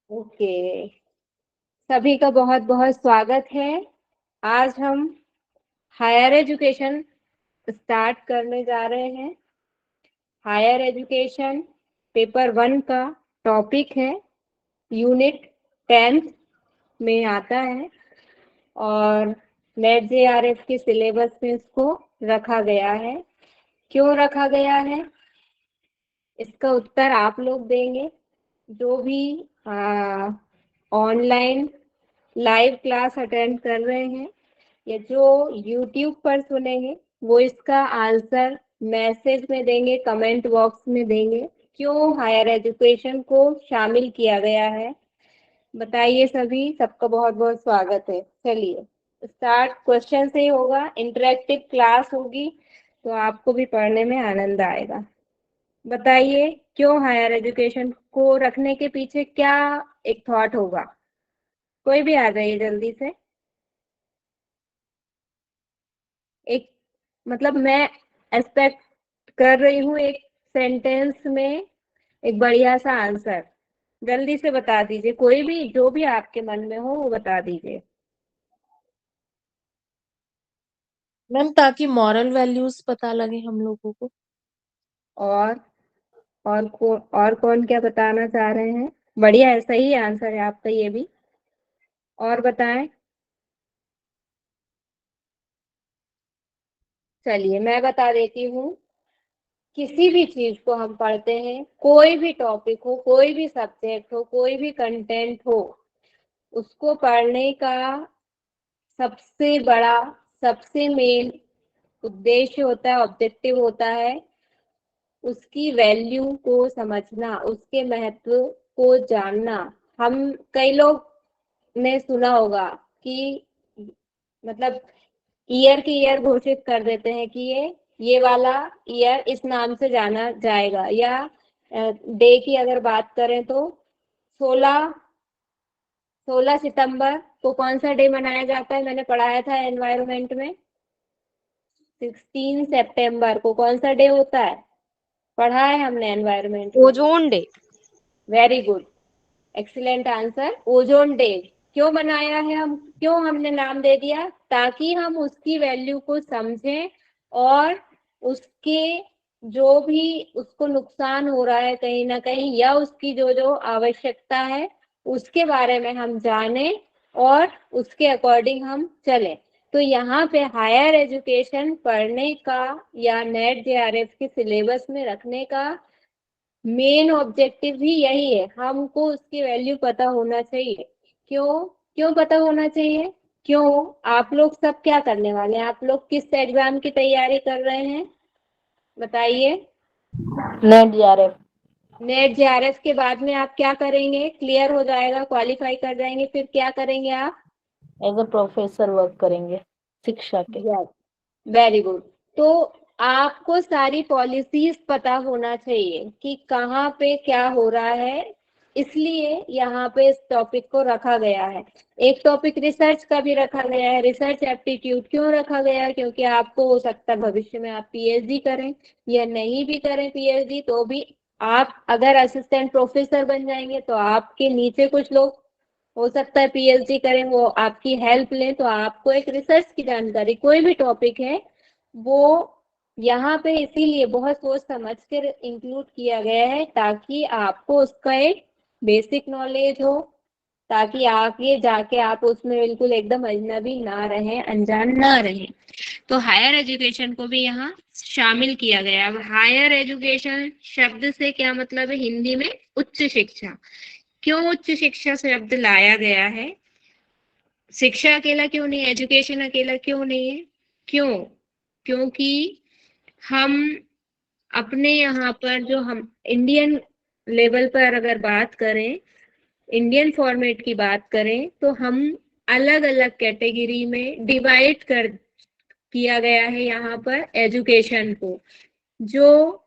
Okay, सभी का बहुत बहुत स्वागत है। आज हम हायर एजुकेशन स्टार्ट करने जा रहे हैं। हायर एजुकेशन पेपर 1 का टॉपिक है, यूनिट 10 में आता है और नेट जेआरएफ के सिलेबस में इसको रखा गया है। क्यों रखा गया है, इसका उत्तर आप लोग देंगे। जो भी ऑनलाइन लाइव क्लास अटेंड कर रहे हैं या जो यूट्यूब पर सुनेंगे, वो इसका आंसर मैसेज में देंगे, कमेंट बॉक्स में देंगे। क्यों हायर एजुकेशन को शामिल किया गया है, बताइए सभी। सबका बहुत बहुत स्वागत है। चलिए स्टार्ट, क्वेश्चन से ही होगा, इंटरेक्टिव क्लास होगी तो आपको भी पढ़ने में आनंद आएगा। बताइए, क्यों हायर एजुकेशन को रखने के पीछे क्या एक थॉट होगा। कोई भी आ जाइए जल्दी से। एक मतलब मैं एक्सपेक्ट कर रही हूँ एक सेंटेंस में एक बढ़िया सा आंसर। जल्दी से बता दीजिए, कोई भी जो भी आपके मन में हो वो बता दीजिए। मैम, ताकि मॉरल वैल्यूज पता लगे हम लोगों को। और और कौन क्या बताना चाह रहे हैं। बढ़िया है, सही आंसर है आपका ये भी। और बताएं। चलिए मैं बता देती हूँ। किसी भी चीज को हम पढ़ते हैं, कोई भी टॉपिक हो, कोई भी सब्जेक्ट हो, कोई भी कंटेंट हो, उसको पढ़ने का सबसे बड़ा, सबसे मेन उद्देश्य होता है, ऑब्जेक्टिव होता है उसकी वैल्यू को समझना, उसके महत्व को जानना। हम कई लोग ने सुना होगा कि मतलब ईयर की ईयर घोषित कर देते हैं कि ये वाला ईयर इस नाम से जाना जाएगा। या डे की अगर बात करें तो 16 16 सितंबर को कौन सा डे मनाया जाता है, मैंने पढ़ाया था एनवायरनमेंट में। 16 सितंबर को कौन सा डे होता है, पढ़ा है हमने एनवायरनमेंट में। Ozone day. Very good, excellent answer, ozone day. क्यों बनाया है हम, क्यों हमने नाम दे दिया, ताकि हम उसकी वैल्यू को समझें और उसके जो भी उसको नुकसान हो रहा है कहीं ना कहीं, या उसकी जो जो आवश्यकता है उसके बारे में हम जानें और उसके अकॉर्डिंग हम चलें। तो यहाँ पे हायर एजुकेशन पढ़ने का या नेट जेआरएफ के सिलेबस में रखने का मेन ऑब्जेक्टिव भी यही है, हमको उसकी वैल्यू पता होना चाहिए। क्यों, क्यों पता होना चाहिए, क्यों। आप लोग सब क्या करने वाले हैं, आप लोग किस एग्जाम की तैयारी कर रहे हैं, बताइए। Net JRF. नेट जेआरएफ के बाद में आप क्या करेंगे, क्लियर हो जाएगा, क्वालिफाई कर जाएंगे, फिर क्या करेंगे आप। एज अ प्रोफेसर वर्क करेंगे शिक्षा के। Yes, very good. तो आपको सारी पॉलिसीज पता होना चाहिए कि कहाँ पे क्या हो रहा है, इसलिए यहाँ पे इस टॉपिक को रखा गया है। एक टॉपिक रिसर्च का भी रखा गया है, रिसर्च एप्टीट्यूड क्यों रखा गया है, क्योंकि आपको हो सकता है भविष्य में आप पीएचडी करें या नहीं भी करें पीएचडी, तो भी आप अगर असिस्टेंट प्रोफेसर बन जाएंगे तो आपके नीचे कुछ लोग हो सकता है पीएचडी करें, वो आपकी हेल्प लें, तो आपको एक रिसर्च की जानकारी, कोई भी टॉपिक है वो यहाँ पे इसीलिए बहुत सोच समझ कर इंक्लूड किया गया है, ताकि आपको उसका एक बेसिक नॉलेज हो, ताकि आगे जाके आप उसमें बिल्कुल एकदम अजनबी ना रहें, अनजान ना रहें। तो हायर एजुकेशन को भी यहाँ शामिल किया गया है। हायर एजुकेशन शब्द से क्या मतलब है हिंदी में, उच्च शिक्षा। क्यों उच्च शिक्षा शब्द लाया गया है, शिक्षा अकेला क्यों नहीं, एजुकेशन अकेला क्यों नहीं है, क्यों, क्योंकि हम अपने यहाँ पर जो हम इंडियन लेवल पर अगर बात करें, इंडियन फॉर्मेट की बात करें, तो हम अलग अलग कैटेगरी में डिवाइड कर किया गया है यहाँ पर एजुकेशन को। जो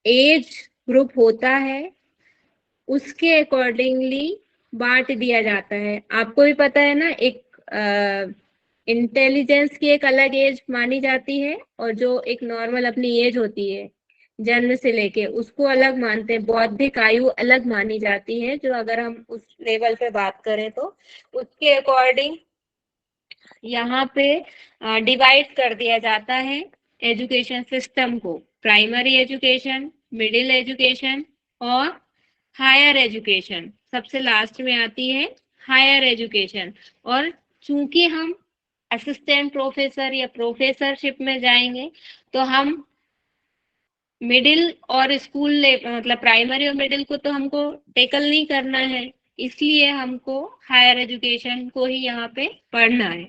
एज ग्रुप होता है उसके अकॉर्डिंगली बांट दिया जाता है। आपको भी पता है ना, एक इंटेलिजेंस की एक अलग एज मानी जाती है और जो एक नॉर्मल अपनी एज होती है, जन्म से लेके उसको अलग मानते हैं, बौद्धिक आयु अलग मानी जाती है, जो अगर हम उस लेवल पे बात करें तो उसके अकॉर्डिंग यहाँ पे डिवाइड कर दिया जाता है एजुकेशन सिस्टम को। प्राइमरी एजुकेशन, मिडिल एजुकेशन और हायर एजुकेशन, सबसे लास्ट में आती है हायर एजुकेशन। और चूंकि हम असिस्टेंट प्रोफेसर या प्रोफेसरशिप में जाएंगे तो हम मिडिल और स्कूल मतलब प्राइमरी और मिडिल को तो हमको टेकल नहीं करना है, इसलिए हमको हायर एजुकेशन को ही यहाँ पे पढ़ना है।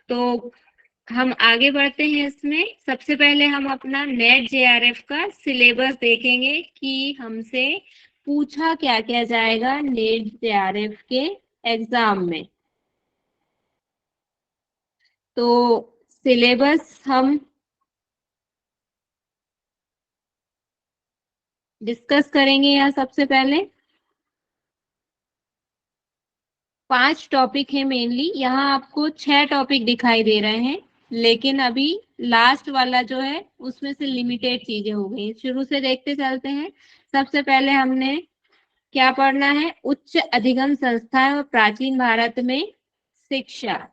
तो हम आगे बढ़ते हैं। इसमें सबसे पहले हम अपना नेट जेआरएफ का सिलेबस देखेंगे कि हमसे पूछा क्या क्या जाएगा नेट जेआरएफ के एग्जाम में। तो सिलेबस हम डिस्कस करेंगे। यहाँ सबसे पहले 5 टॉपिक है मेनली, यहाँ आपको 6 टॉपिक दिखाई दे रहे हैं, लेकिन अभी लास्ट वाला जो है उसमें से लिमिटेड चीजें हो गई। शुरू से देखते चलते हैं। सबसे पहले हमने क्या पढ़ना है, उच्च अधिगम संस्थाएं और प्राचीन भारत में शिक्षा,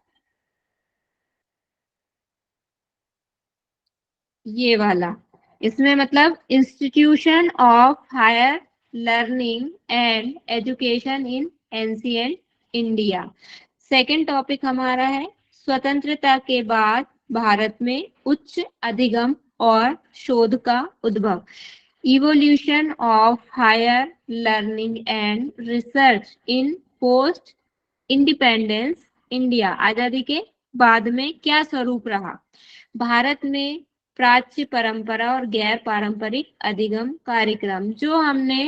ये वाला। इसमें मतलब institution of higher learning and education in ancient India. Second topic हमारा है स्वतंत्रता के बाद भारत में उच्च अधिगम और शोध का उद्भव, evolution of higher learning and research in post independence India. आजादी के बाद में क्या स्वरूप रहा, भारत में प्राच्य परंपरा और गैर पारंपरिक अधिगम कार्यक्रम। जो हमने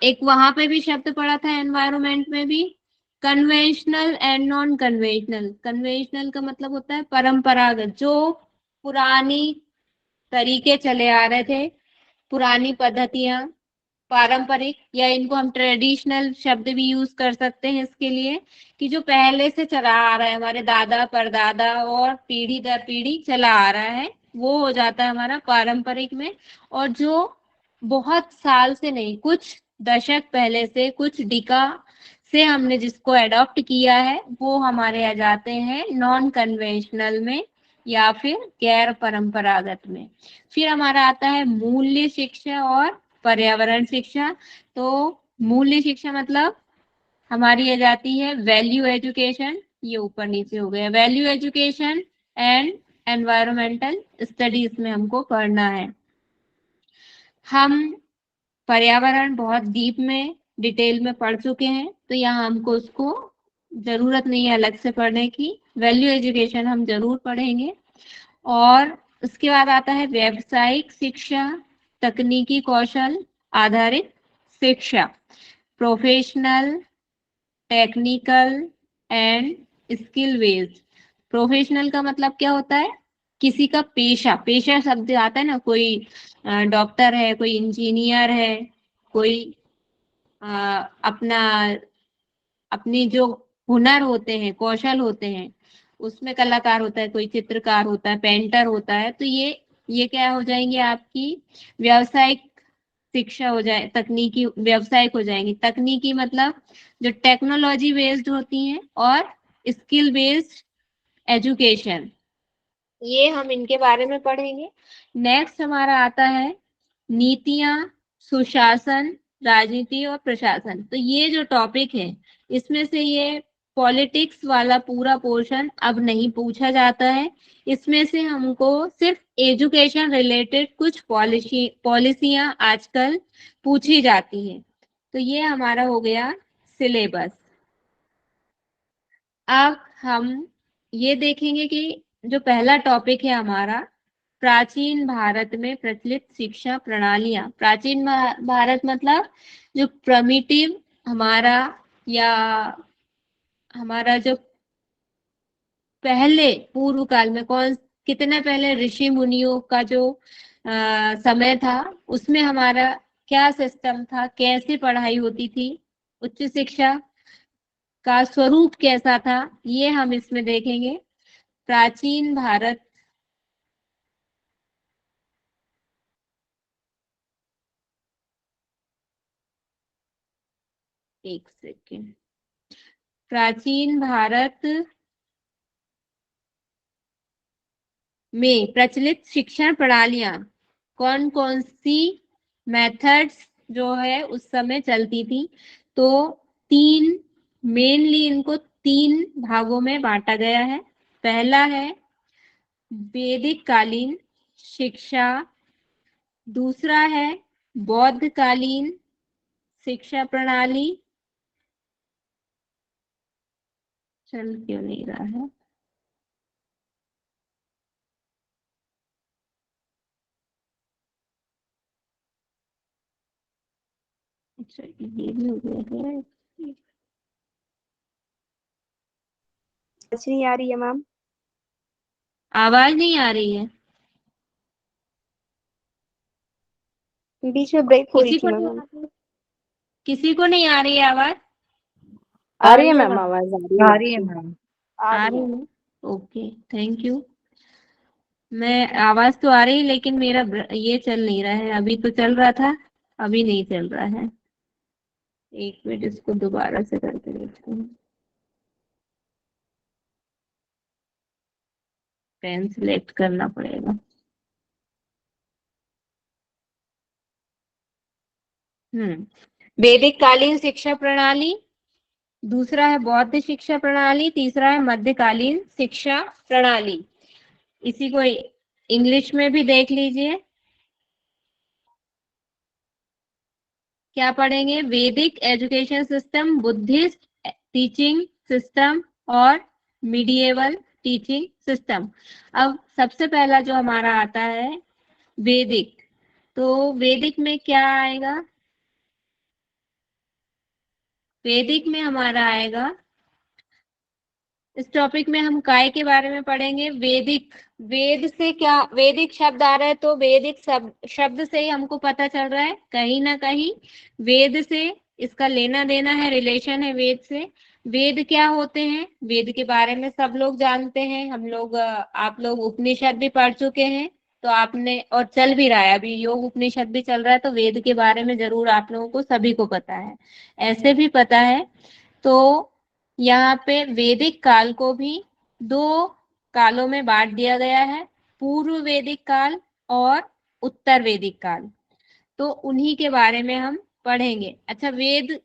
एक वहां पे भी शब्द पढ़ा था एनवायरमेंट में भी, conventional and non conventional. Conventional का मतलब होता है परंपरागत, जो पुरानी तरीके चले आ रहे थे, पुरानी पद्धतियां। पारंपरिक या इनको हम ट्रेडिशनल शब्द भी यूज कर सकते हैं इसके लिए, कि जो पहले से चला आ रहा है, हमारे दादा परदादा और पीढ़ी दर पीढ़ी चला आ रहा है, वो हो जाता है हमारा पारंपरिक में। और जो बहुत साल से नहीं, कुछ दशक पहले से, कुछ डिका से हमने जिसको एडॉप्ट किया है, वो हमारे आ जाते हैं नॉन कन्वेंशनल में या फिर गैर परंपरागत में। फिर हमारा आता है मूल्य शिक्षा और पर्यावरण शिक्षा। तो मूल्य शिक्षा मतलब हमारी आ जाती है वैल्यू एजुकेशन, ये ऊपर नीचे हो गया, value education and environmental studies में हमको पढ़ना है। हम पर्यावरण बहुत डीप में डिटेल में पढ़ चुके हैं, तो यहाँ हमको उसको जरूरत नहीं है अलग से पढ़ने की। वैल्यू एजुकेशन हम जरूर पढ़ेंगे। और उसके बाद आता है व्यावसायिक शिक्षा, तकनीकी कौशल आधारित शिक्षा, professional, technical and skill based. Professional का मतलब क्या होता है, किसी का पेशा, पेशा शब्द आता है ना, कोई डॉक्टर है, कोई इंजीनियर है, कोई अपना अपनी जो हुनर होते हैं, कौशल होते हैं, उसमें कलाकार होता है, कोई चित्रकार होता है, पेंटर होता है। तो ये क्या हो जाएंगे आपकी व्यावसायिक शिक्षा हो जाए, तकनीकी व्यावसायिक हो जाएंगी। तकनीकी मतलब जो टेक्नोलॉजी बेस्ड होती हैं, और स्किल बेस्ड एजुकेशन, ये हम इनके बारे में पढ़ेंगे। नेक्स्ट हमारा आता है नीतियां, सुशासन, राजनीति और प्रशासन। तो ये जो टॉपिक है, इसमें से ये पॉलिटिक्स वाला पूरा पोर्शन अब नहीं पूछा जाता है। इसमें से हमको सिर्फ एजुकेशन रिलेटेड कुछ पॉलिसियां आजकल पूछी जाती हैं। तो ये हमारा हो गया सिलेबस। अब हम ये देखेंगे कि जो पहला टॉपिक है हमारा, प्राचीन भारत में प्रचलित शिक्षा प्रणालियां। प्राचीन भारत मतलब जो प्रमिटिव हमारा, या हमारा जो पहले पूर्व काल में, कौन कितने पहले ऋषि मुनियों का जो समय था, उसमें हमारा क्या सिस्टम था, कैसे पढ़ाई होती थी, उच्च शिक्षा का स्वरूप कैसा था, ये हम इसमें देखेंगे। प्राचीन भारत एक सेकेंड। प्राचीन भारत में प्रचलित शिक्षण प्रणालियां कौन कौन सी मेथड्स जो है उस समय चलती थी? तो तीन, मेनली इनको तीन भागों में बांटा गया है। पहला है वैदिक कालीन शिक्षा, दूसरा है बौद्ध कालीन शिक्षा प्रणाली, चल क्यों नहीं रहा है, अच्छा ये भी हो गया है, नहीं आ रही है मैम, आवाज नहीं आ रही है, बीच में ब्रेक हो रही किसी थी को नहीं मैम। आ रही है? किसी को नहीं आ रही है आवाज? आ रही है मैम, आवाज आ रही है, आ रही है मैम। आ रही है, ओके थैंक यू। मैं आवाज तो आ रही है लेकिन मेरा ये चल नहीं रहा है, अभी तो चल रहा था अभी नहीं चल रहा है। एक मिनट इसको दोबारा से करके देखती हूँ, पेन सिलेक्ट करना पड़ेगा। वैदिक कालीन शिक्षा प्रणाली, दूसरा है बौद्ध शिक्षा प्रणाली, तीसरा है मध्यकालीन शिक्षा प्रणाली। इसी को इंग्लिश में भी देख लीजिए, क्या पढ़ेंगे? वैदिक education system, Buddhist teaching system और मिडिएवल टीचिंग सिस्टम। अब सबसे पहला जो हमारा आता है वैदिक, तो वैदिक में क्या आएगा? वैदिक में हमारा आएगा, इस टॉपिक में हम काय के बारे में पढ़ेंगे। वैदिक, वेद से क्या, वैदिक शब्द आ रहा है तो वैदिक शब्द से ही हमको पता चल रहा है कहीं ना कहीं वेद से इसका लेना देना है, रिलेशन है वेद से। वेद क्या होते हैं? वेद के बारे में सब लोग जानते हैं, हम लोग आप लोग उपनिषद भी पढ़ चुके हैं, तो आपने, और चल भी रहा है अभी योग उपनिषद भी चल रहा है, तो वेद के बारे में जरूर आप लोगों को सभी को पता है, ऐसे भी पता है। तो यहाँ पे वैदिक काल को भी दो कालों में बांट दिया गया है, पूर्व वैदिक काल और उत्तर वैदिक काल, तो उन्हीं के बारे में हम पढ़ेंगे। अच्छा, वेद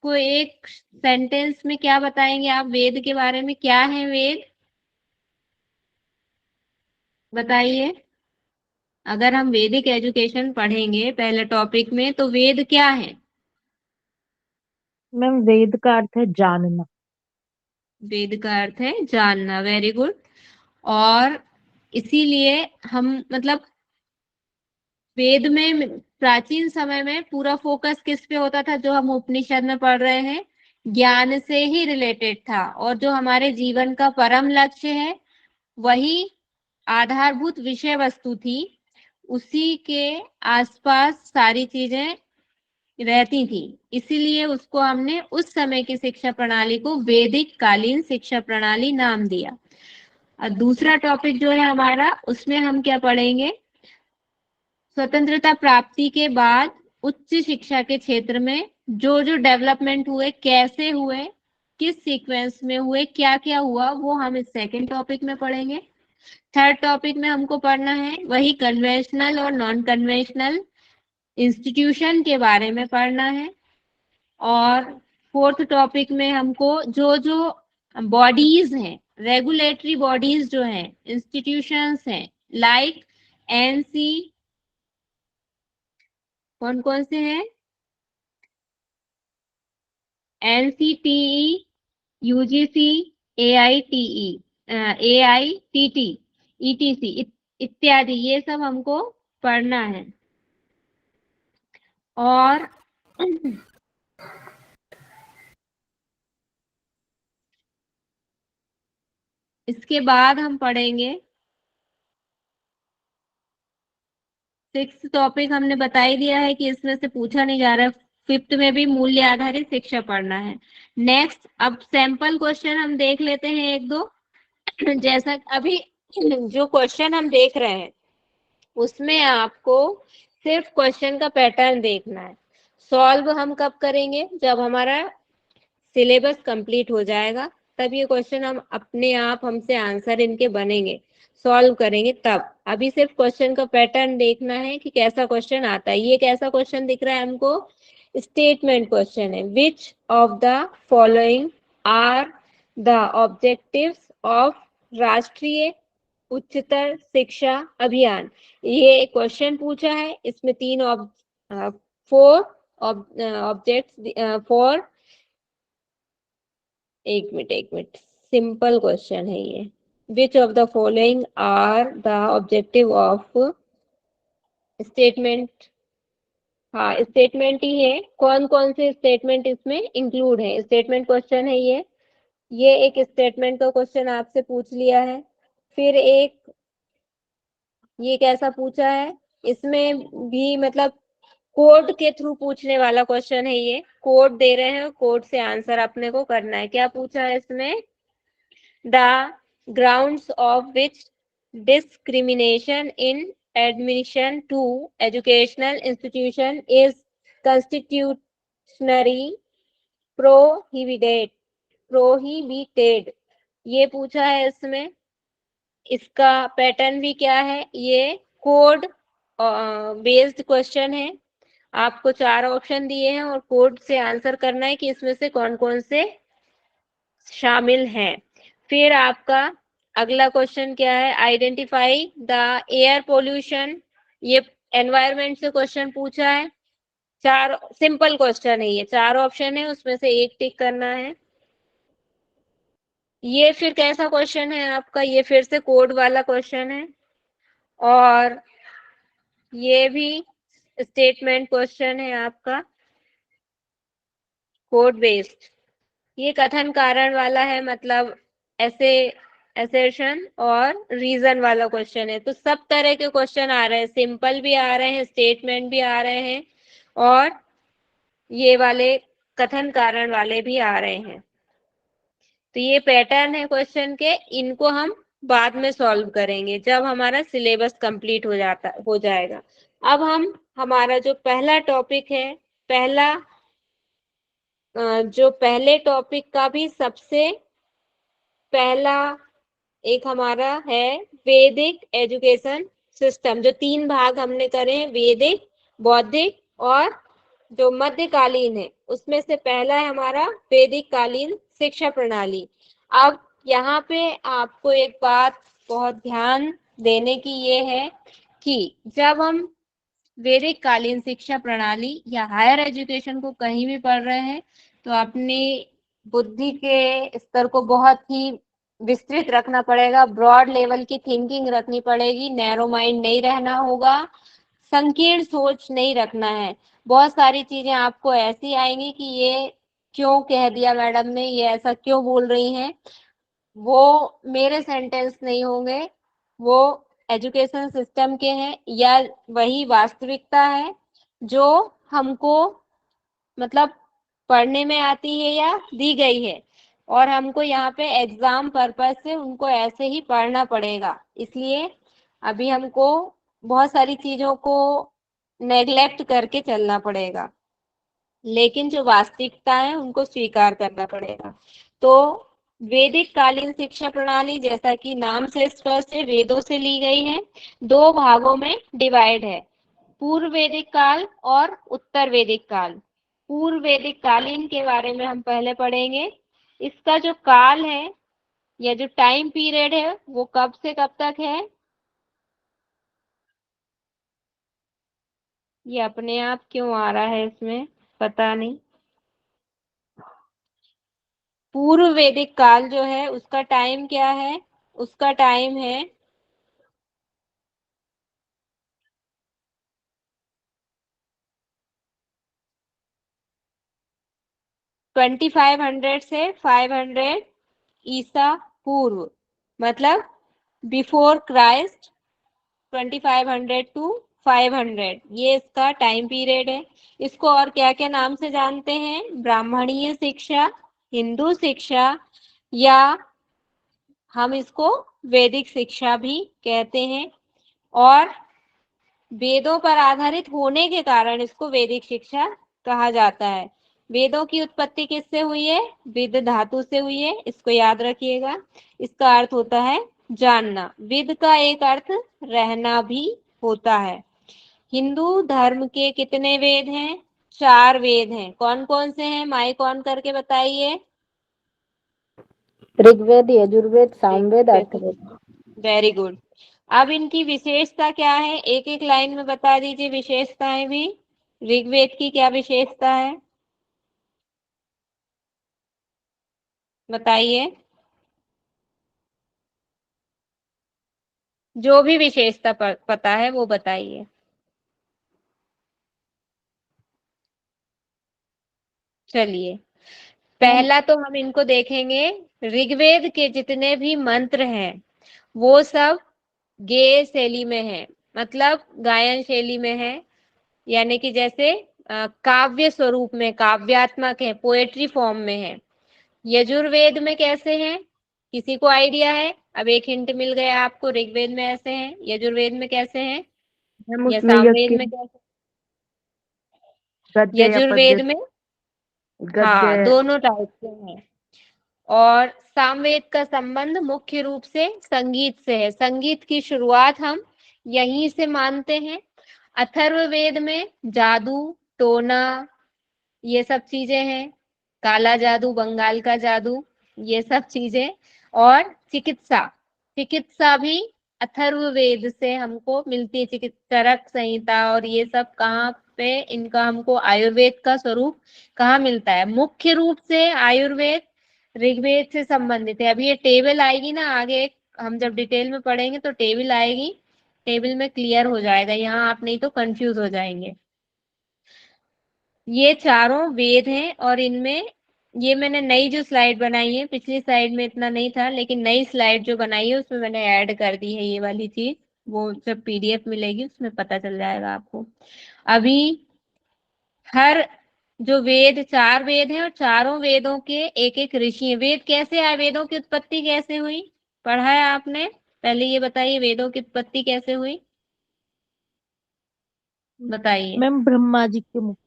को एक सेंटेंस में क्या बताएंगे आप? वेद के बारे में क्या है वेद, बताइए। अगर हम वैदिक एजुकेशन पढ़ेंगे पहले टॉपिक में, तो वेद क्या है? मैम वेद का अर्थ है जानना। वेद का अर्थ है जानना, वेरी गुड। और इसीलिए हम, मतलब वेद में प्राचीन समय में पूरा फोकस किस पे होता था? जो हम उपनिषद में पढ़ रहे हैं, ज्ञान से ही रिलेटेड था, और जो हमारे जीवन का परम लक्ष्य है वही आधारभूत विषय वस्तु थी, उसी के आसपास सारी चीजें रहती थी। इसीलिए उसको हमने उस समय की शिक्षा प्रणाली को वैदिक कालीन शिक्षा प्रणाली नाम दिया। और दूसरा टॉपिक जो है हमारा, उसमें हम क्या पढ़ेंगे? स्वतंत्रता प्राप्ति के बाद उच्च शिक्षा के क्षेत्र में जो जो डेवलपमेंट हुए, कैसे हुए, किस सीक्वेंस में हुए, क्या क्या हुआ, वो हम इस सेकंड टॉपिक में पढ़ेंगे। थर्ड टॉपिक में हमको पढ़ना है वही कन्वेंशनल और नॉन कन्वेंशनल इंस्टीट्यूशन के बारे में पढ़ना है। और फोर्थ टॉपिक में हमको जो जो बॉडीज हैं, रेगुलेटरी बॉडीज जो हैं, इंस्टीट्यूशंस हैं, लाइक एनसी, कौन कौन से हैं? एनसीटीई, यूजीसी, एआईटीई, एआईटीटी, ईटीसी इत्यादि, ये सब हमको पढ़ना है। और इसके बाद हम पढ़ेंगे सिक्स टॉपिक, हमने बता ही दिया है कि इसमें से पूछा नहीं जा रहा है। फिफ्थ में भी मूल्य आधारित शिक्षा पढ़ना है। नेक्स्ट, अब सैंपल क्वेश्चन हम देख लेते हैं एक दो। जैसा अभी जो क्वेश्चन हम देख रहे हैं उसमें आपको सिर्फ क्वेश्चन का पैटर्न देखना है। सॉल्व हम कब करेंगे? जब हमारा सिलेबस कंप्लीट हो जाएगा, तब ये क्वेश्चन हम अपने आप हमसे आंसर इनके बनेंगे, सॉल्व करेंगे तब। अभी सिर्फ क्वेश्चन का पैटर्न देखना है कि कैसा क्वेश्चन आता है। ये कैसा क्वेश्चन दिख रहा है हमको? स्टेटमेंट क्वेश्चन है। Which of the following are the objectives of राष्ट्रीय उच्चतर शिक्षा अभियान? ये क्वेश्चन पूछा है, इसमें तीन फोर ऑब्जेक्ट्स फॉर, एक मिनट, सिंपल क्वेश्चन है ये। Which of the following are the objective of statement? हाँ, स्टेटमेंट ही है। कौन कौन से स्टेटमेंट इसमें इंक्लूड है? स्टेटमेंट क्वेश्चन है ये एक स्टेटमेंट का क्वेश्चन आपसे पूछ लिया है। फिर एक ये कैसा पूछा है, इसमें भी मतलब कोड के थ्रू पूछने वाला क्वेश्चन है। ये कोड दे रहे हैं, कोड से आंसर अपने को करना है। क्या पूछा है इसमें? The grounds of which discrimination in admission to educational institution is constitutionally prohibited. ये पूछा है इसमें। इसका पैटर्न भी क्या है? ये कोड बेस्ड क्वेश्चन है। आपको 4 ऑप्शन दिए हैं और कोड से आंसर करना है कि इसमें से कौन कौन से शामिल हैं। फिर आपका अगला क्वेश्चन क्या है? Identify the air pollution. ये एनवायरमेंट से क्वेश्चन पूछा है। 4 सिंपल क्वेश्चन है, ये 4 ऑप्शन है, उसमें से एक टिक करना है। ये फिर कैसा क्वेश्चन है आपका? ये फिर से कोड वाला क्वेश्चन है और ये भी स्टेटमेंट क्वेश्चन है आपका, कोड बेस्ड। ये कथन कारण वाला है, मतलब ऐसे एसर्शन और रीजन वाला क्वेश्चन है। तो सब तरह के क्वेश्चन आ रहे हैं, सिंपल भी आ रहे हैं, स्टेटमेंट भी आ रहे हैं और ये वाले कथन कारण वाले भी आ रहे हैं। तो ये पैटर्न है क्वेश्चन के, इनको हम बाद में सॉल्व करेंगे जब हमारा सिलेबस कंप्लीट हो जाएगा। अब हम हमारा जो पहला टॉपिक है, जो पहले टॉपिक का भी सबसे पहला एक हमारा है वैदिक एजुकेशन सिस्टम। जो 3 भाग हमने करे हैं, वैदिक, बौद्धिक और जो मध्यकालीन है, उसमें से पहला है हमारा वैदिक कालीन शिक्षा प्रणाली। अब यहाँ पे आपको एक बात बहुत ध्यान देने की ये है कि जब हम वैदिक कालीन शिक्षा प्रणाली या हायर एजुकेशन को कहीं भी पढ़ रहे हैं, तो अपनी बुद्धि के स्तर को बहुत ही विस्तृत रखना पड़ेगा, ब्रॉड लेवल की थिंकिंग रखनी पड़ेगी, नैरो माइंड नहीं रहना होगा, संकीर्ण सोच नहीं रखना है। बहुत सारी चीजें आपको ऐसी आएंगी कि ये क्यों कह दिया मैडम ने, ये ऐसा क्यों बोल रही हैं, वो मेरे सेंटेंस नहीं होंगे, वो एजुकेशन सिस्टम के हैं या वही वास्तविकता है जो हमको मतलब पढ़ने में आती है या दी गई है, और हमको यहाँ पे एग्जाम पर्पस से उनको ऐसे ही पढ़ना पड़ेगा। इसलिए अभी हमको बहुत सारी चीजों को नेग्लेक्ट करके चलना पड़ेगा, लेकिन जो वास्तविकता है उनको स्वीकार करना पड़ेगा। तो वैदिक कालीन शिक्षा प्रणाली, जैसा कि नाम से स्पष्ट है, वेदों से ली गई है, 2 भागों में डिवाइड है, पूर्व वैदिक काल और उत्तर वैदिक काल। पूर्व वैदिक कालीन के बारे में हम पहले पढ़ेंगे। इसका जो काल है या जो टाइम पीरियड है वो कब से कब तक है? ये अपने आप क्यों आ रहा है इसमें, पता नहीं। पूर्व वैदिक काल जो है उसका टाइम क्या है? उसका टाइम है 2500 से 500 ईसा पूर्व, मतलब बिफोर क्राइस्ट, 2500 टू 500, ये इसका टाइम पीरियड है। इसको और क्या क्या नाम से जानते हैं? ब्राह्मणीय शिक्षा, हिंदू शिक्षा, या हम इसको वैदिक शिक्षा भी कहते हैं। और वेदों पर आधारित होने के कारण इसको वैदिक शिक्षा कहा जाता है। वेदों की उत्पत्ति किससे हुई है? विद धातु से हुई है, इसको याद रखिएगा। इसका अर्थ होता है जानना। विद का एक अर्थ रहना भी होता है। हिंदू धर्म के कितने वेद हैं? 4 वेद हैं। कौन कौन से हैं? माइक ऑन करके बताइए। ऋग्वेद, यजुर्वेद, सामवेद, अथर्ववेद। Very good. अब इनकी विशेषता क्या है? एक एक लाइन में बता दीजिए विशेषताएं भी। ऋग्वेद की क्या विशेषता है बताइए। जो भी विशेषता पता है वो बताइए। चलिए, पहला तो हम इनको देखेंगे। ऋग्वेद के जितने भी मंत्र हैं वो सब गेय शैली में है, मतलब गायन शैली में है, यानी कि जैसे काव्य स्वरूप में, काव्यात्मक है, पोएट्री फॉर्म में है। यजुर्वेद में कैसे हैं? किसी को आइडिया है? अब एक हिंट मिल गया आपको। ऋग्वेद में ऐसे हैं, यजुर्वेद में कैसे हैं, मैम या उसमें यज्ञ सामवेद में कैसे? गद्य या यजुर्वेद पद्य, में हाँ, गद्य। दोनों टाइप के हैं। और सामवेद का संबंध मुख्य रूप से संगीत से है। संगीत की शुरुआत हम यहीं से मानते हैं। अथर्ववेद में जादू, टोना, ये सब चीजें हैं। काला जादू, बंगाल का जादू, ये सब चीजें। और चिकित्सा, चिकित्सा भी अथर्ववेद से हमको मिलती है। चिकित्सक संहिता और ये सब कहाँ पे इनका हमको आयुर्वेद का स्वरूप कहाँ मिलता है? मुख्य रूप से आयुर्वेद ऋग्वेद से संबंधित है। अभी ये टेबल आएगी ना आगे, हम जब डिटेल में पढ़ेंगे तो टेबल आएगी, टेबल में क्लियर हो जाएगा। यहाँ आप नहीं तो कंफ्यूज हो जाएंगे। ये चारों वेद हैं और इनमें, ये मैंने नई जो स्लाइड बनाई है, पिछली स्लाइड में इतना नहीं था, लेकिन नई स्लाइड जो बनाई है उसमें मैंने ऐड कर दी है ये वाली चीज। वो जब पीडीएफ मिलेगी उसमें पता चल जाएगा आपको। अभी हर जो वेद, 4 वेद हैं और चारों वेदों के एक एक ऋषि हैं। वेद कैसे आए? वेदों की उत्पत्ति कैसे हुई? पढ़ा है आपने? पहले ये बताइए, वेदों की उत्पत्ति कैसे हुई बताइए। मैम ब्रह्मा जी के मुख,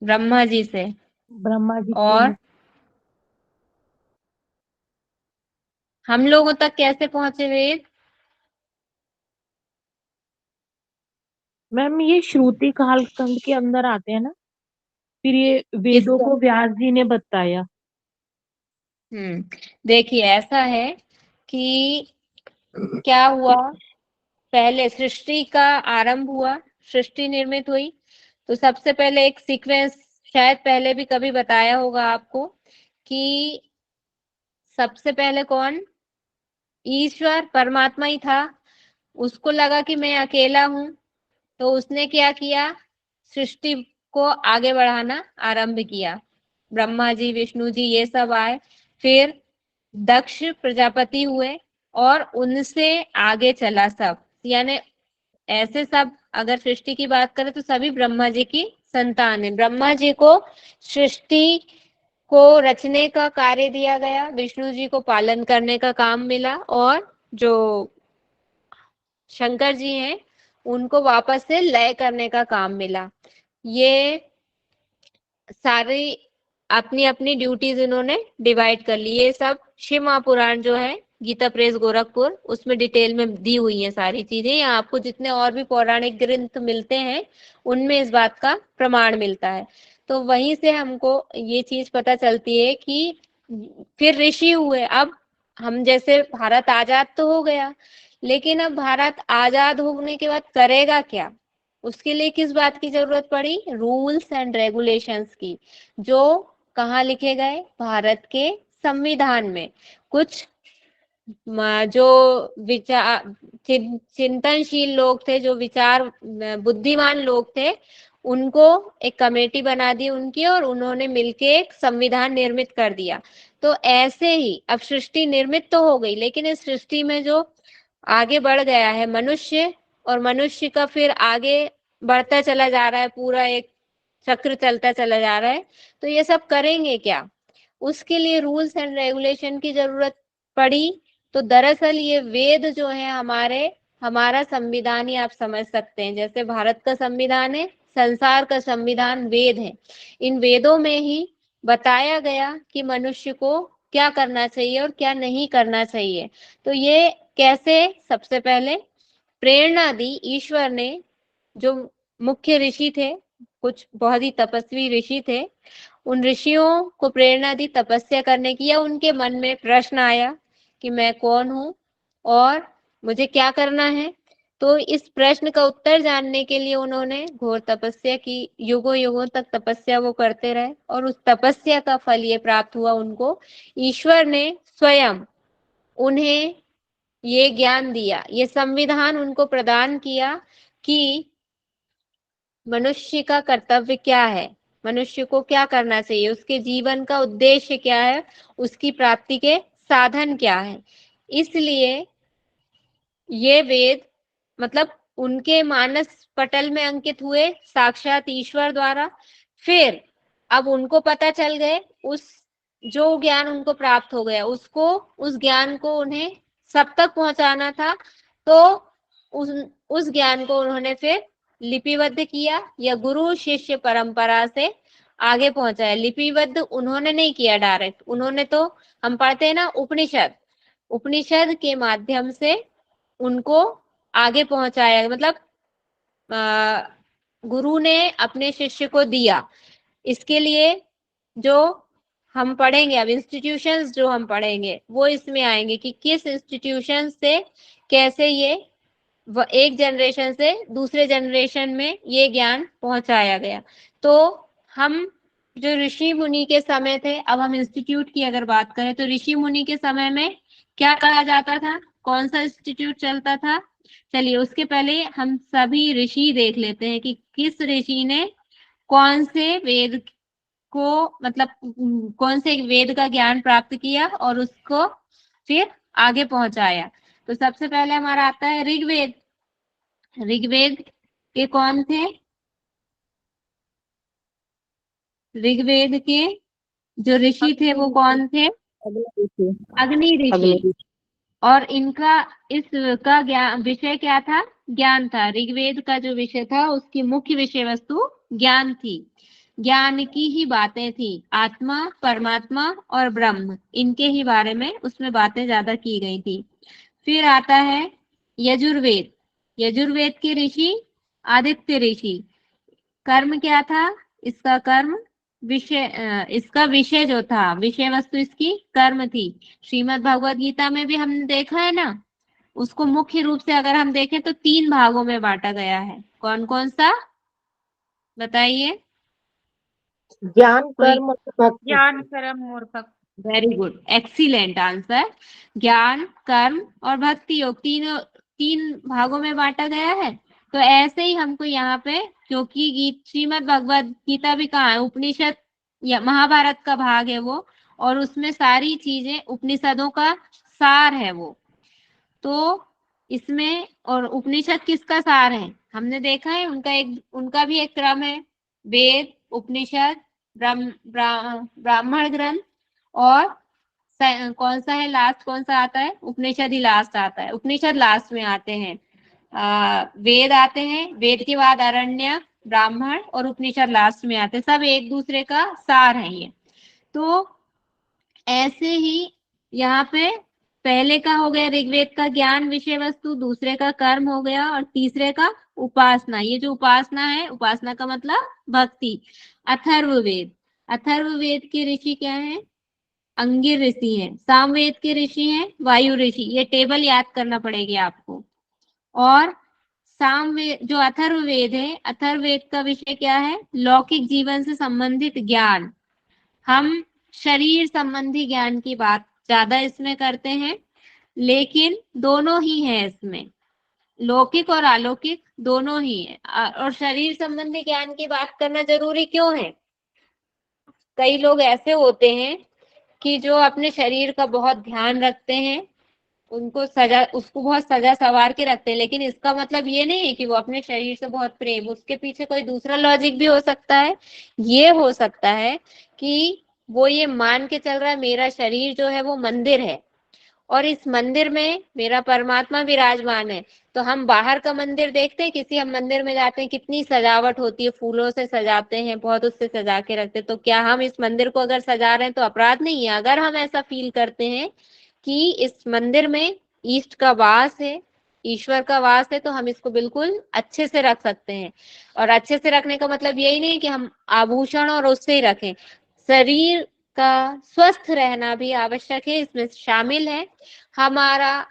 ब्रह्मा जी से। ब्रह्मा जी के और मुख। हम लोगों तक कैसे पहुंचे वेद? मैम ये श्रुति कालखंड के अंदर आते हैं ना, फिर ये वेदों किसके? को व्यास जी ने बताया। देखिए ऐसा है कि क्या हुआ, पहले सृष्टि का आरंभ हुआ, सृष्टि निर्मित हुई। तो सबसे पहले एक सीक्वेंस, शायद पहले भी कभी बताया होगा आपको, कि सबसे पहले कौन? ईश्वर, परमात्मा ही था। उसको लगा कि मैं अकेला हूं, तो उसने क्या किया? सृष्टि को आगे बढ़ाना आरंभ किया। ब्रह्मा जी, विष्णु जी, ये सब आए। फिर दक्ष प्रजापति हुए और उनसे आगे चला सब, यानी ऐसे सब अगर सृष्टि की बात करें तो सभी ब्रह्मा जी की संतान है। ब्रह्मा जी को सृष्टि को रचने का कार्य दिया गया, विष्णु जी को पालन करने का काम मिला, और जो शंकर जी हैं उनको वापस से लय करने का काम मिला। ये सारी अपनी अपनी ड्यूटीज इन्होंने डिवाइड कर ली। ये सब शिव महापुराण जो है, गीता प्रेस गोरखपुर, उसमें डिटेल में दी हुई है सारी चीजें। या आपको जितने और भी पौराणिक ग्रंथ मिलते हैं उनमें इस बात का प्रमाण मिलता है। तो वहीं से हमको ये चीज पता चलती है कि फिर ऋषि हुए। अब हम जैसे भारत आजाद तो हो गया, लेकिन अब भारत आजाद होने के बाद करेगा क्या? उसके लिए किस बात की जरूरत पड़ी? रूल्स एंड रेगुलेशंस की, जो कहाँ लिखे गए? भारत के संविधान में। कुछ जो विचार चिंतनशील लोग थे, जो विचार बुद्धिमान लोग थे, उनको एक कमेटी बना दी उनकी, और उन्होंने मिलके एक संविधान निर्मित कर दिया। तो ऐसे ही अब सृष्टि निर्मित तो हो गई, लेकिन इस सृष्टि में जो आगे बढ़ गया है मनुष्य, और मनुष्य का फिर आगे बढ़ता चला जा रहा है, पूरा एक चक्र चलता चला जा रहा है। तो ये सब करेंगे क्या? उसके लिए रूल्स एंड रेगुलेशन की जरूरत पड़ी। तो दरअसल ये वेद जो है हमारे, हमारा संविधान ही आप समझ सकते हैं। जैसे भारत का संविधान है, संसार का संविधान वेद है। इन वेदों में ही बताया गया कि मनुष्य को क्या करना चाहिए और क्या नहीं करना चाहिए। तो ये कैसे, सबसे पहले प्रेरणा दी ईश्वर ने, जो मुख्य ऋषि थे, कुछ बहुत ही तपस्वी ऋषि थे, उन ऋषियों को प्रेरणा दी तपस्या करने की, या उनके मन में प्रश्न आया कि मैं कौन हूं और मुझे क्या करना है। तो इस प्रश्न का उत्तर जानने के लिए उन्होंने घोर तपस्या की, युगों युगों तक तपस्या वो करते रहे, और उस तपस्या का फल ये प्राप्त हुआ उनको। ईश्वर ने स्वयं उन्हें ये ज्ञान दिया, ये संविधान उनको प्रदान किया कि मनुष्य का कर्तव्य क्या है, मनुष्य को क्या करना चाहिए, उसके जीवन का उद्देश्य क्या है, उसकी प्राप्ति के साधन क्या है। इसलिए ये वेद मतलब उनके मानस पटल में अंकित हुए साक्षात ईश्वर द्वारा। फिर अब उनको पता चल गए, उस जो ज्ञान उनको प्राप्त हो गया उसको, उस ज्ञान को उन्हें सब तक पहुंचाना था। तो उस ज्ञान को उन्होंने फिर लिपिबद्ध किया, या गुरु शिष्य परंपरा से आगे पहुंचाया। लिपिबद्ध उन्होंने नहीं किया डायरेक्ट, उन्होंने तो, हम पढ़ते हैं ना उपनिषद, उपनिषद के माध्यम से उनको आगे पहुंचाया, मतलब गुरु ने अपने शिष्य को दिया। इसके लिए जो हम पढ़ेंगे अब, इंस्टीट्यूशंस जो हम पढ़ेंगे वो इसमें आएंगे कि किस इंस्टीट्यूशन से कैसे ये एक जनरेशन से दूसरे जनरेशन में ये ज्ञान पहुंचाया गया। तो हम जो ऋषि मुनि के समय थे, अब हम इंस्टीट्यूट की अगर बात करें तो ऋषि मुनि के समय में क्या कहा जाता था, कौन सा इंस्टीट्यूट चलता था। चलिए उसके पहले हम सभी ऋषि देख लेते हैं कि किस ऋषि ने कौन से वेद को, मतलब कौन से वेद का ज्ञान प्राप्त किया और उसको फिर आगे पहुंचाया। तो सबसे पहले हमारा आता है ऋग्वेद। ऋग्वेद के कौन थे, ऋग्वेद के जो ऋषि थे वो कौन थे, अग्नि ऋषि। और इनका इसका ज्ञान विषय क्या था, ज्ञान था। ऋग्वेद का जो विषय था उसकी मुख्य विषय वस्तु ज्ञान थी, ज्ञान की ही बातें थी, आत्मा परमात्मा और ब्रह्म, इनके ही बारे में उसमें बातें ज्यादा की गई थी। फिर आता है यजुर्वेद। यजुर्वेद के ऋषि आदित्य ऋषि। कर्म क्या था, इसका कर्म इसका विषय जो था, विषय वस्तु इसकी कर्म थी। श्रीमद् भगवद गीता में भी हमने देखा है ना, उसको मुख्य रूप से अगर हम देखें तो 3 भागों में बांटा गया है। कौन कौन सा बताइए। ज्ञान कर्म और भक्ति। ज्ञान कर्म और भक्ति, वेरी गुड, एक्सीलेंट आंसर। ज्ञान कर्म और भक्ति योग, तीनों 3 भागों में बांटा गया है। तो ऐसे ही हमको यहाँ पे, क्योंकि श्रीमद् भगवद गीता भी कहाँ है, उपनिषद या महाभारत का भाग है वो, और उसमें सारी चीजें उपनिषदों का सार है वो। तो इसमें, और उपनिषद किसका सार है, हमने देखा है उनका भी एक क्रम है, वेद, उपनिषद, ब्राह्मण ग्रंथ, और कौन सा है लास्ट, कौन सा आता है, उपनिषद ही लास्ट आता है। उपनिषद लास्ट में आते हैं, वेद आते हैं, वेद के बाद अरण्य, ब्राह्मण और उपनिषद लास्ट में आते हैं। सब एक दूसरे का सार है ये। तो ऐसे ही यहाँ पे पहले का हो गया ऋग्वेद का ज्ञान विषय वस्तु, दूसरे का कर्म हो गया, और तीसरे का उपासना। ये जो उपासना है, उपासना का मतलब भक्ति। अथर्ववेद, अथर्ववेद के ऋषि क्या है, अंगिर ऋषि है। सामवेद के ऋषि हैं वायु ऋषि। ये टेबल याद करना पड़ेगी आपको। और सामवेद जो अथर्ववेद है, अथर्ववेद का विषय क्या है, लौकिक जीवन से संबंधित ज्ञान। हम शरीर संबंधी ज्ञान की बात ज्यादा इसमें करते हैं, लेकिन दोनों ही है इसमें, लौकिक और अलौकिक दोनों ही है। और शरीर संबंधी ज्ञान की बात करना जरूरी क्यों है, कई लोग ऐसे होते हैं कि जो अपने शरीर का बहुत ध्यान रखते हैं, उसको बहुत सजा सवार के रखते हैं, लेकिन इसका मतलब ये नहीं है कि वो अपने शरीर से बहुत प्रेम, उसके पीछे कोई दूसरा लॉजिक भी हो सकता है। ये हो सकता है कि वो ये मान के चल रहा है मेरा शरीर जो है वो मंदिर है, और इस मंदिर में मेरा परमात्मा विराजमान है। तो हम बाहर का मंदिर देखते हैं, किसी हम मंदिर में जाते हैं, कितनी सजावट होती है, फूलों से सजाते हैं, बहुत उससे सजा के रखते हैं। तो क्या हम इस मंदिर को अगर सजा रहे हैं तो अपराध नहीं है? अगर हम ऐसा फील करते हैं कि इस मंदिर में ईष्ट का वास है, ईश्वर का वास है, तो हम इसको बिल्कुल अच्छे से रख सकते हैं। और अच्छे से रखने का मतलब यही नहीं कि हम आभूषण और उससे ही रखें, शरीर का स्वस्थ रहना भी आवश्यक है, इसमें शामिल है। हमारा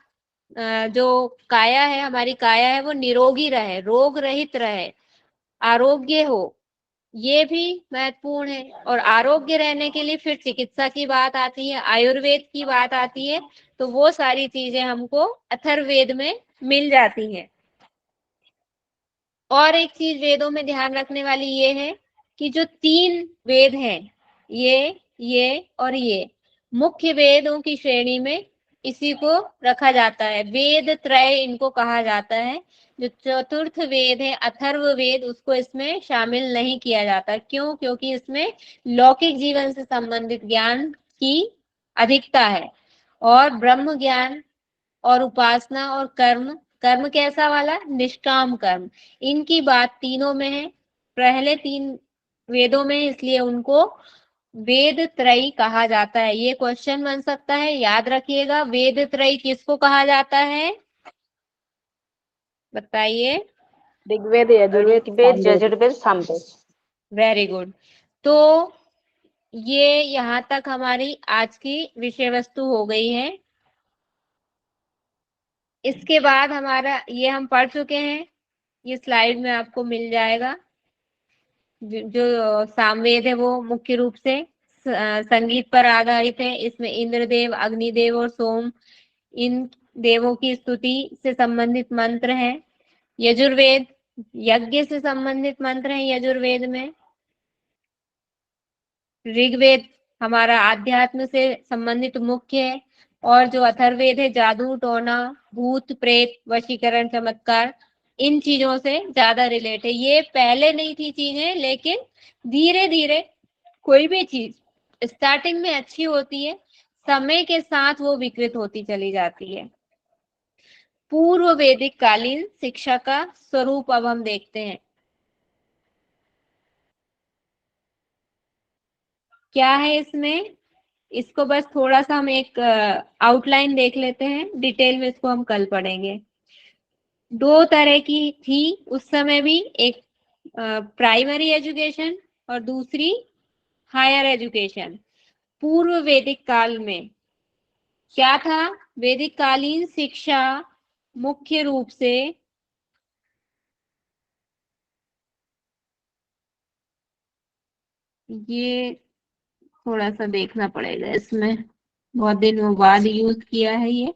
जो काया है, हमारी काया है, वो निरोगी रहे, रोग रहित रहे, आरोग्य हो, ये भी महत्वपूर्ण है। और आरोग्य रहने के लिए फिर चिकित्सा की बात आती है, आयुर्वेद की बात आती है, तो वो सारी चीजें हमको अथर्ववेद में मिल जाती हैं। और एक चीज वेदों में ध्यान रखने वाली ये है कि जो 3 वेद हैं, ये और ये मुख्य वेदों की श्रेणी में इसी को रखा जाता है। वेद त्रय इनको कहा जाता है। जो चतुर्थ वेद है अथर्व वेद, उसको इसमें शामिल नहीं किया जाता। क्यों? क्योंकि इसमें लौकिक जीवन से संबंधित ज्ञान की अधिकता है, और ब्रह्म ज्ञान और उपासना और कर्म, कर्म कैसा वाला? निष्काम कर्म, इनकी बात तीनों में है, पहले 3 वेदों में, इसलिए उनको वेद त्रयी कहा जाता है। ये क्वेश्चन बन सकता है, याद रखिएगा। वेद त्रयी किसको कहा जाता है? बताइए। ऋग्वेद, यजुर्वेद, ऋग्वेद, सामवेद। यजुर्वेद, सामवेद। Very good. तो ये यहाँ तक हमारी आज की विषय वस्तु हो गई है। इसके बाद हमारा ये हम पढ़ चुके हैं, ये स्लाइड में आपको मिल जाएगा। जो सामवेद है वो मुख्य रूप से संगीत पर आधारित है। इसमें इंद्रदेव, अग्निदेव और सोम, इन देवों की स्तुति से संबंधित मंत्र हैं। यजुर्वेद यज्ञ से संबंधित मंत्र हैं यजुर्वेद में। ऋग्वेद हमारा आध्यात्म से संबंधित मुख्य है, और जो अथर्ववेद है जादू टोना, भूत प्रेत, वशीकरण, चमत्कार, इन चीजों से ज्यादा रिलेट है। ये पहले नहीं थी चीजें, लेकिन धीरे धीरे कोई भी चीज स्टार्टिंग में अच्छी होती है, समय के साथ वो विकृत होती चली जाती है। पूर्व वैदिक कालीन शिक्षा का स्वरूप अब हम देखते हैं। क्या है इसमें? इसको बस थोड़ा सा हम एक आउटलाइन देख लेते हैं, डिटेल में इसको हम कल पढ़ेंगे। 2 तरह की थी उस समय भी, एक प्राइमरी एजुकेशन और दूसरी हायर एजुकेशन। पूर्व वैदिक काल में क्या था? वैदिक कालीन शिक्षा मुख्य रूप से ये थोड़ा सा देखना पड़ेगा, इसमें बहुत दिनों बाद यूज किया है ये।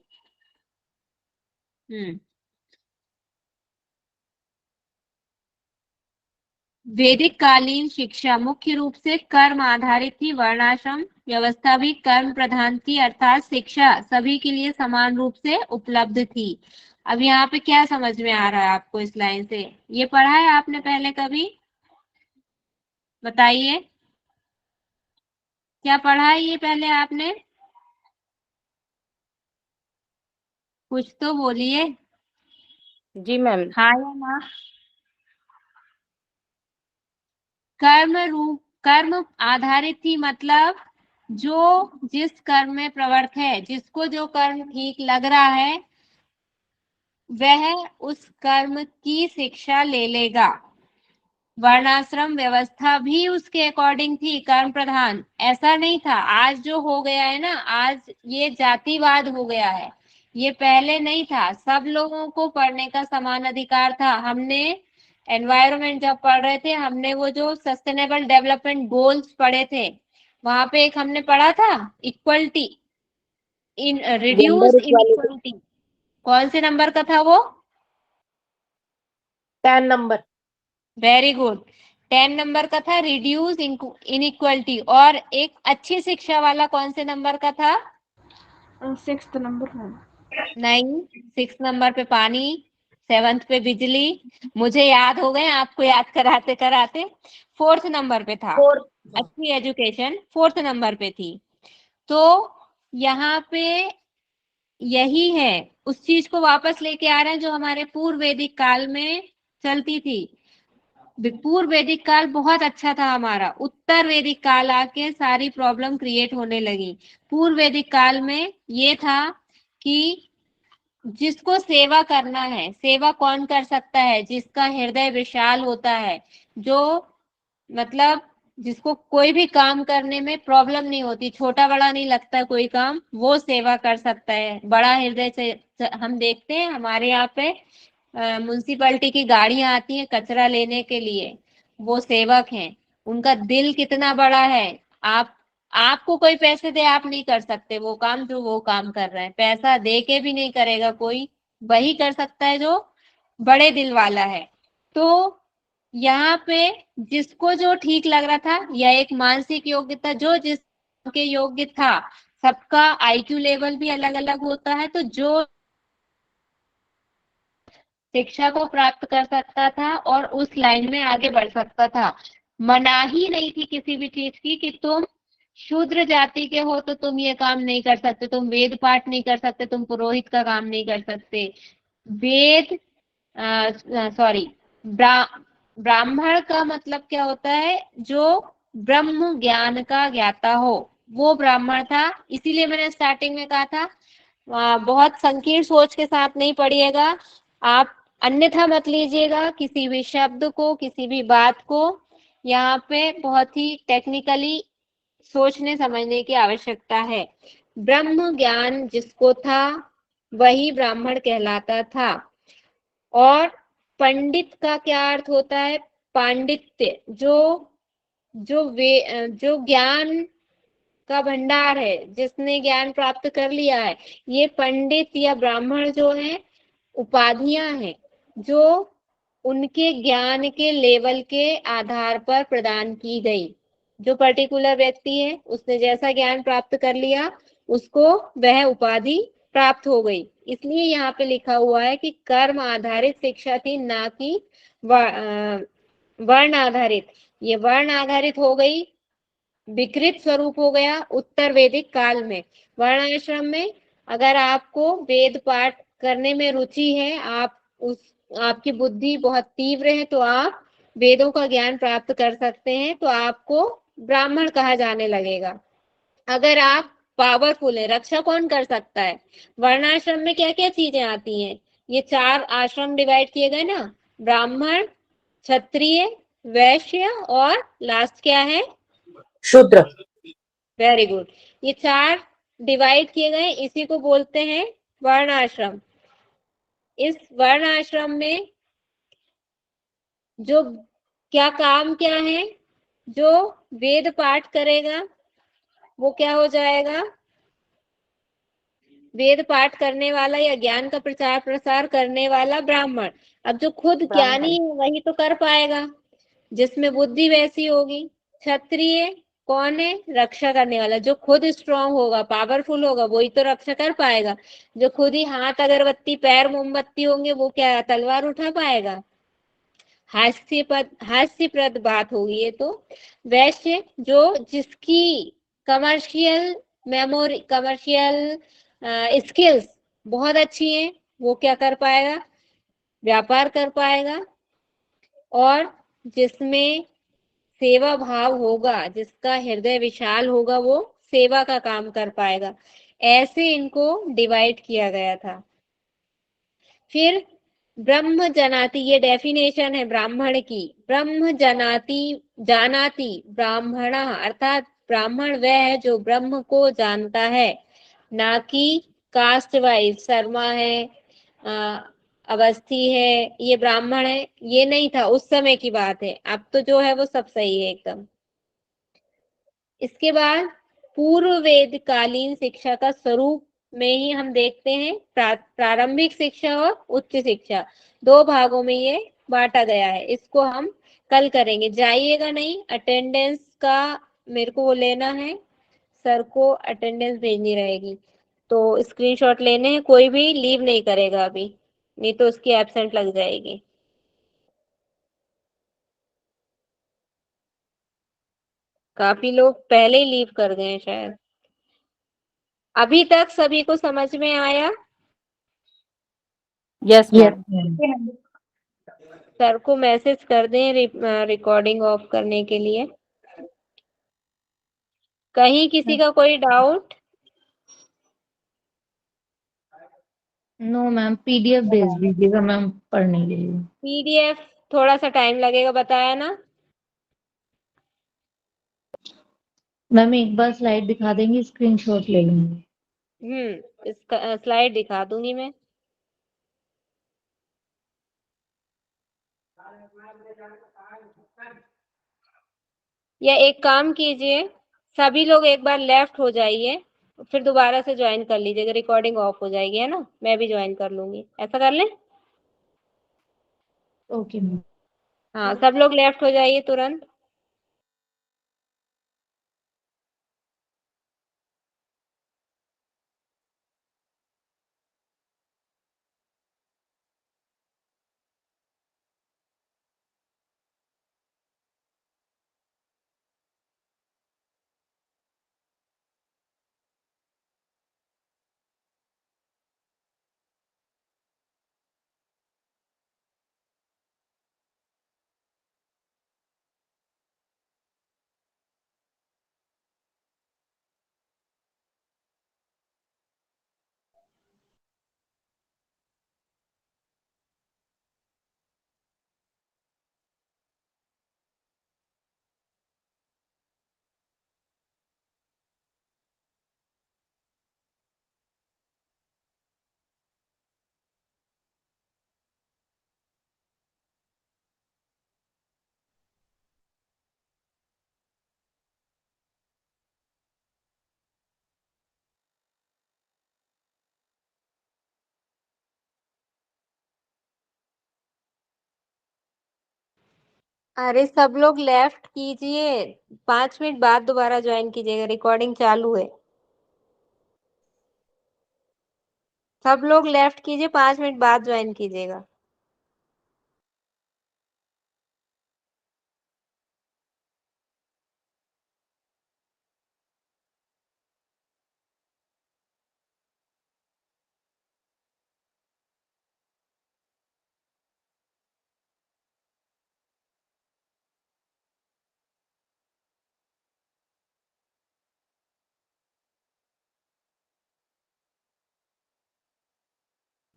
वैदिक कालीन शिक्षा मुख्य रूप से कर्म आधारित थी। वर्णाश्रम व्यवस्था भी कर्म प्रधान थी, अर्थात शिक्षा सभी के लिए समान रूप से उपलब्ध थी। अब यहाँ पे क्या समझ में आ रहा है आपको इस लाइन से? ये पढ़ा है आपने पहले कभी? बताइए, क्या पढ़ा है ये पहले आपने? कुछ तो बोलिए। जी मैम। हाँ या ना? कर्म आधारित थी, मतलब जो जिस कर्म में प्रवृत्त है, जिसको जो कर्म ठीक लग रहा है, वह उस कर्म की शिक्षा ले लेगा। वर्णाश्रम व्यवस्था भी उसके अकॉर्डिंग थी, कर्म प्रधान। ऐसा नहीं था आज जो हो गया है ना, आज ये जातिवाद हो गया है, ये पहले नहीं था। सब लोगों को पढ़ने का समान अधिकार था। हमने एनवायरनमेंट जब पढ़ रहे थे, हमने वो जो सस्टेनेबल डेवलपमेंट गोल्स पढ़े थे, वहां पे एक हमने पढ़ा था equality, in reduce gender equality. Inequality. कौन से नंबर का था वो? 10 नंबर। Very good. 10 नंबर का था रिड्यूस इनइक्वलिटी। और एक अच्छी शिक्षा वाला कौन से नंबर का था? 6th number. नहीं, 6 नंबर पे पानी, 7th पे बिजली। मुझे याद हो गए, आपको याद कराते कराते। 4th नंबर पे था 4। अच्छी एजुकेशन, 4th नंबर पे थी। तो यहाँ पे यही है, उस चीज को वापस लेके आ रहे हैं जो हमारे पूर्व वैदिक काल में चलती थी। पूर्व वैदिक काल बहुत अच्छा था हमारा, उत्तर वैदिक काल आके सारी प्रॉब्लम क्रिएट होने लगी। पूर्व वैदिक काल में ये था कि जिसको सेवा करना है, सेवा कौन कर सकता है? जिसका हृदय विशाल होता है, जो मतलब जिसको कोई भी काम करने में प्रॉब्लम नहीं होती, छोटा बड़ा नहीं लगता कोई काम, वो सेवा कर सकता है बड़ा हृदय से। हम देखते हैं हमारे यहाँ पे म्युनिसिपैलिटी की गाड़ियां आती हैं कचरा लेने के लिए, वो सेवक हैं, उनका दिल कितना बड़ा है। आप आपको कोई पैसे दे आप नहीं कर सकते वो काम जो वो काम कर रहे हैं, पैसा दे के भी नहीं करेगा कोई, वही कर सकता है जो बड़े दिल वाला है। तो यहाँ पे जिसको जो ठीक लग रहा था, या एक मानसिक योग्यता जो जिसके योग्य था, सबका आईक्यू लेवल भी अलग अलग होता है, तो जो शिक्षा को प्राप्त कर सकता था और उस लाइन में आगे बढ़ सकता था। मनाही नहीं थी किसी भी चीज की कि तुम शूद्र जाति के हो तो तुम ये काम नहीं कर सकते, तुम वेद पाठ नहीं कर सकते, तुम पुरोहित का काम नहीं कर सकते। वेद सॉरी ब्राह्मण का मतलब क्या होता है? जो ब्रह्म ज्ञान का ज्ञाता हो, वो ब्राह्मण था। इसीलिए मैंने स्टार्टिंग में कहा था बहुत संकीर्ण सोच के साथ नहीं पढ़िएगा आप, अन्यथा मत लीजिएगा किसी भी शब्द को, किसी भी बात को। यहाँ पे बहुत ही टेक्निकली सोचने समझने की आवश्यकता है। ब्रह्म ज्ञान जिसको था वही ब्राह्मण कहलाता था। और पंडित का क्या अर्थ होता है? पांडित्य, जो ज्ञान का भंडार है, जिसने ज्ञान प्राप्त कर लिया है। ये पंडित या ब्राह्मण जो है उपाधियां हैं जो उनके ज्ञान के लेवल के आधार पर प्रदान की गई। जो पर्टिकुलर व्यक्ति है उसने जैसा ज्ञान प्राप्त कर लिया उसको वह उपाधि प्राप्त हो गई। इसलिए यहाँ पे लिखा हुआ है कि कर्म आधारित शिक्षा थी, ना कि वर्ण आधारित। ये वर्ण आधारित हो गई, विकृत स्वरूप हो गया उत्तर वैदिक काल में। वर्ण आश्रम में अगर आपको वेद पाठ करने में रुचि है, आपकी बुद्धि बहुत तीव्र है, तो आप वेदों का ज्ञान प्राप्त कर सकते हैं, तो आपको ब्राह्मण कहा जाने लगेगा। अगर आप पावरफुल है, रक्षा कौन कर सकता है? वर्णाश्रम में क्या क्या चीजें आती हैं? ये 4 आश्रम डिवाइड किए गए ना, ब्राह्मण, क्षत्रिय, वैश्य और लास्ट क्या है? शूद्र। Very good. ये 4 डिवाइड किए गए, इसी को बोलते हैं वर्ण आश्रम। इस वर्ण आश्रम में जो क्या काम क्या है? जो वेद पाठ करेगा वो क्या हो जाएगा? वेद पाठ करने वाला या ज्ञान का प्रचार प्रसार करने वाला ब्राह्मण। अब जो खुद ज्ञानी है वही तो कर पाएगा, जिसमें बुद्धि वैसी होगी। क्षत्रिय कौन है? रक्षा करने वाला, जो खुद स्ट्रांग होगा, पावरफुल होगा, वही तो रक्षा कर पाएगा। जो खुद ही हाथ अगरबत्ती पैर मोमबत्ती होंगे, वो क्या तलवार उठा पाएगा? हास्यप्रद बात होगी ये तो। वैश्य जो जिसकी कमर्शियल मेमोरी, कमर्शियल स्किल्स बहुत अच्छी हैं, वो क्या कर पाएगा? व्यापार कर पाएगा। और जिसमें सेवा भाव होगा, जिसका हृदय विशाल होगा, वो सेवा का काम कर पाएगा। ऐसे इनको डिवाइड किया गया था। फिर ब्रह्म जनाति, ये डेफिनेशन है ब्राह्मण की। ब्रह्म जनाति, जानाति ब्राह्मण, अर्थात ब्राह्मण वह है जो ब्रह्म को जानता है, ना कि कास्ट वाइज शर्मा है, अवस्थी है, ये ब्राह्मण है, ये नहीं था उस समय की बात है। अब तो जो है वो सब सही है एकदम। इसके बाद पूर्व वेद कालीन शिक्षा का स्वरूप में ही हम देखते हैं प्रारंभिक शिक्षा और उच्च शिक्षा, 2 भागों में ये बांटा गया है। इसको हम कल करेंगे, जाइएगा नहीं, अटेंडेंस का मेरे को वो लेना है, सर को अटेंडेंस भेजनी रहेगी, तो स्क्रीनशॉट लेने हैं। कोई भी लीव नहीं करेगा अभी, नहीं तो उसकी एब्सेंट लग जाएगी। काफी लोग पहले ही लीव कर गए हैं शायद। अभी तक सभी को समझ में आया? Yes yes ma'am. Ma'am. Sir को मैसेज कर दें रिकॉर्डिंग ऑफ करने के लिए। कहीं किसी का कोई डाउट? नो मैम, पीडीएफ भेज दीजिएगा मैम पढ़ने के लिए। पीडीएफ थोड़ा सा टाइम लगेगा, बताया ना। मैम एक बार स्लाइड दिखा देंगी, स्क्रीनशॉट ले लूंगी। इसका स्लाइड दिखा दूंगी मैं। या एक काम कीजिए, सभी लोग एक बार लेफ्ट हो जाइए, फिर दोबारा से ज्वाइन कर लीजिएगा, रिकॉर्डिंग ऑफ हो जाएगी, है ना। मैं भी ज्वाइन कर लूंगी, ऐसा कर लें। Okay ma'am. हाँ, सब लोग लेफ्ट हो जाइए तुरंत। अरे सब लोग लेफ्ट कीजिए, 5 मिनट बाद दोबारा ज्वाइन कीजिएगा, रिकॉर्डिंग चालू है। सब लोग लेफ्ट कीजिए, 5 मिनट बाद ज्वाइन कीजिएगा।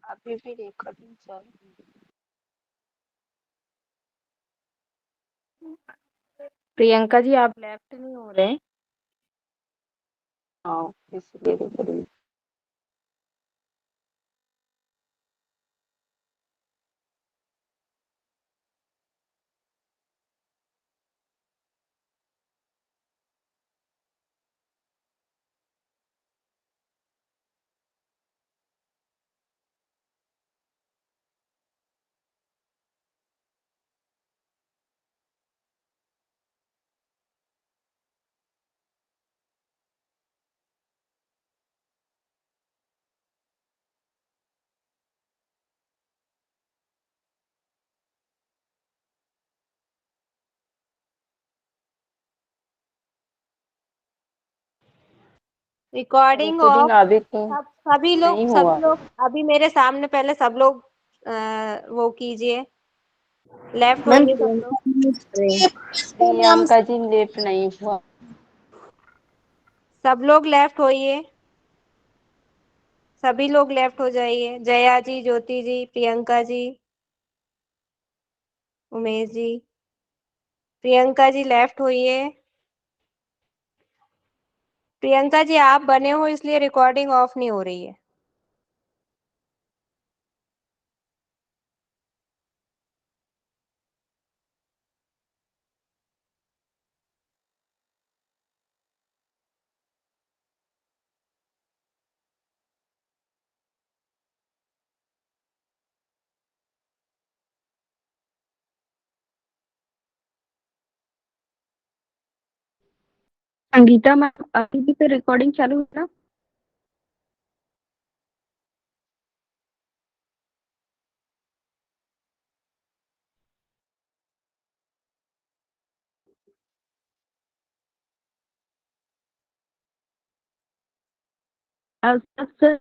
अभी भी रिकॉर्डिंग चालू। प्रियंका जी आप लेफ्ट नहीं हो रहे। हाँ इसलिए रिकॉर्डिंग। Recording recording of. अभी तो नहीं सब हुआ। लोग अभी मेरे सामने पहले सब लोग वो कीजिए, लेफ्ट मैम होइए सब लोग। प्रियंका जी लेफ्ट नहीं हुआ। सब लोग लेफ्ट होइए, सभी लोग लेफ्ट हो जाइए। जया जी, ज्योति जी, प्रियंका जी, उमेश जी। प्रियंका जी लेफ्ट होइए। प्रियंका जी आप बने हो इसलिए रिकॉर्डिंग ऑफ नहीं हो रही है। संगीता मैम अभी भी तो रिकॉर्डिंग चालू है ना? सर